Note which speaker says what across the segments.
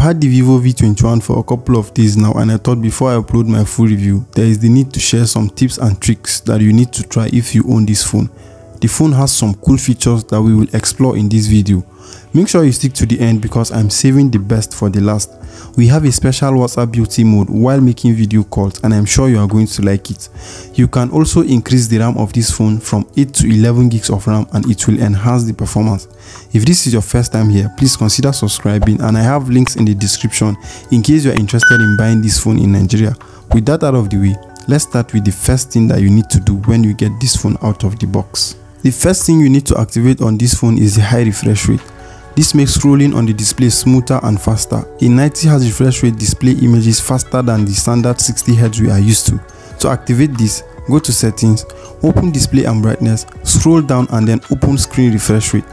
Speaker 1: had the Vivo V21 for a couple of days now, and I thought before I upload my full review, there is the need to share some tips and tricks that you need to try if you own this phone. The phone has some cool features that we will explore in this video. Make sure you stick to the end because I'm saving the best for the last. We have a special WhatsApp beauty mode while making video calls, and I'm sure you are going to like it. You can also increase the RAM of this phone from 8 to 11 gigs of RAM, and it will enhance the performance. If this is your first time here, please consider subscribing, and I have links in the description in case you are interested in buying this phone in Nigeria. With that out of the way, let's start with the first thing that you need to do when you get this phone out of the box. The first thing you need to activate on this phone is the high refresh rate. This makes scrolling on the display smoother and faster. A 90Hz refresh rate display images faster than the standard 60Hz we are used to. To activate this, go to settings, open display and brightness, scroll down and then open screen refresh rate.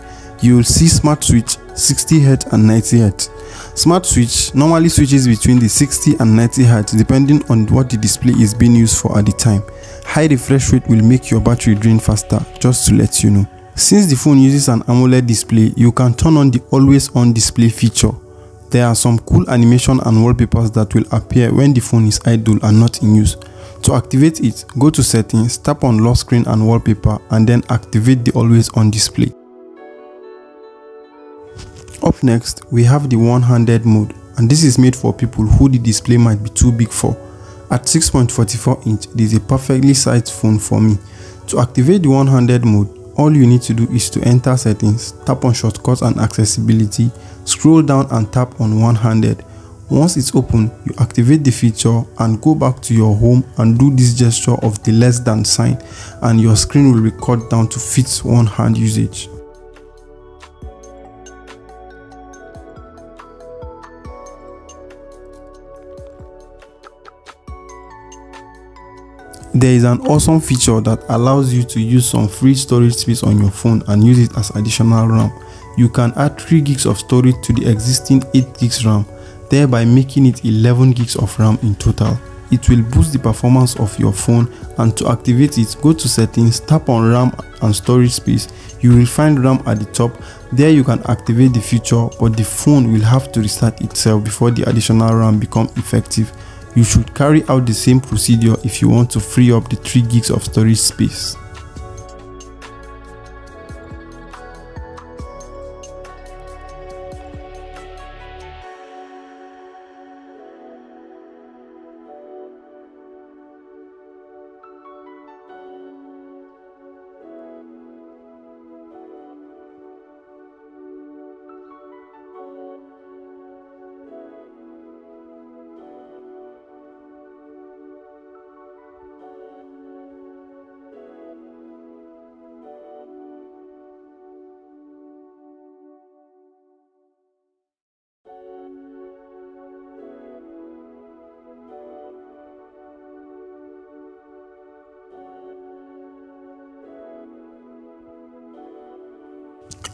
Speaker 1: You will see smart switch 60Hz and 90Hz. Smart switch normally switches between the 60 and 90Hz depending on what the display is being used for at the time. High refresh rate will make your battery drain faster, just to let you know. Since the phone uses an AMOLED display, you can turn on the always on display feature. There are some cool animation and wallpapers that will appear when the phone is idle and not in use. To activate it, go to settings, tap on lock screen and wallpaper, and then activate the always on display. Up next, we have the one-handed mode, and this is made for people who the display might be too big for. At 6.44 inch, it is a perfectly sized phone for me. To activate the one-handed mode, all you need to do is to enter settings, tap on shortcuts and accessibility, scroll down and tap on one-handed. Once it's open, you activate the feature and go back to your home and do this gesture of the less than sign, and your screen will record down to fit one hand usage. There is an awesome feature that allows you to use some free storage space on your phone and use it as additional RAM. You can add 3 gigs of storage to the existing 8 gigs RAM, thereby making it 11 gigs of RAM in total. It will boost the performance of your phone, and to activate it, go to settings, tap on RAM and storage space. You will find RAM at the top. There you can activate the feature, but the phone will have to restart itself before the additional RAM becomes effective. You should carry out the same procedure if you want to free up the 3 gigs of storage space.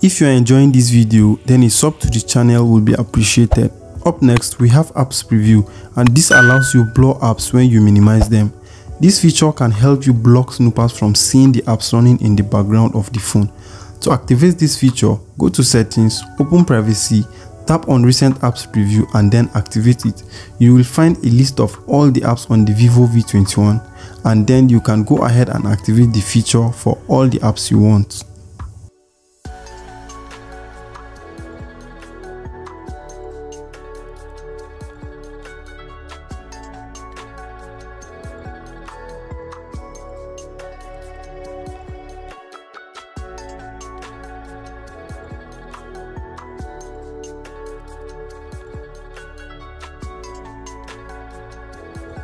Speaker 1: If you are enjoying this video, then a sub to the channel will be appreciated. Up next, we have apps preview, and this allows you blur apps when you minimize them. This feature can help you block snoopers from seeing the apps running in the background of the phone. To activate this feature, go to settings, open privacy, tap on recent apps preview and then activate it. You will find a list of all the apps on the Vivo V21, and then you can go ahead and activate the feature for all the apps you want.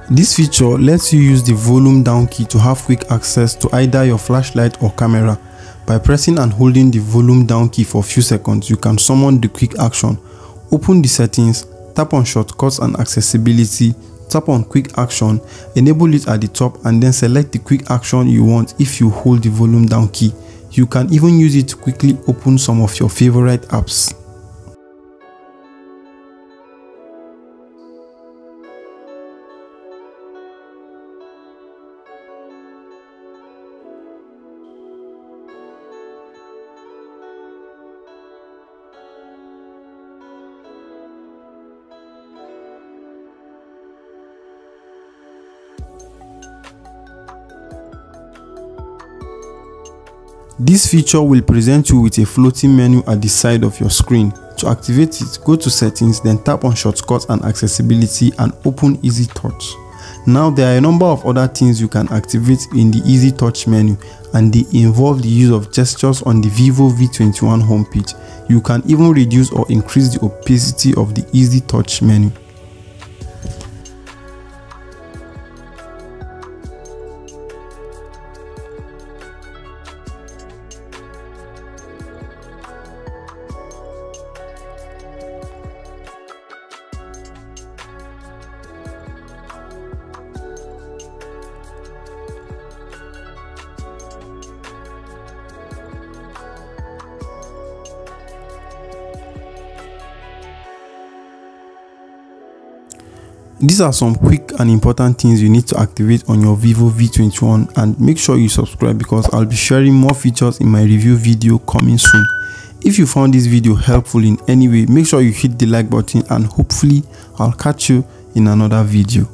Speaker 1: This feature lets you use the volume down key to have quick access to either your flashlight or camera. By pressing and holding the volume down key for a few seconds, you can summon the quick action. Open the settings, tap on shortcuts and accessibility, tap on quick action, enable it at the top, and then select the quick action you want if you hold the volume down key. You can even use it to quickly open some of your favorite apps. This feature will present you with a floating menu at the side of your screen. To activate it, go to Settings, then tap on Shortcuts and Accessibility and open Easy Touch. Now there are a number of other things you can activate in the Easy Touch menu, and they involve the use of gestures on the Vivo V21 homepage. You can even reduce or increase the opacity of the Easy Touch menu. These are some quick and important things you need to activate on your Vivo V21, and make sure you subscribe because I'll be sharing more features in my review video coming soon. If you found this video helpful in any way, make sure you hit the like button, and hopefully I'll catch you in another video.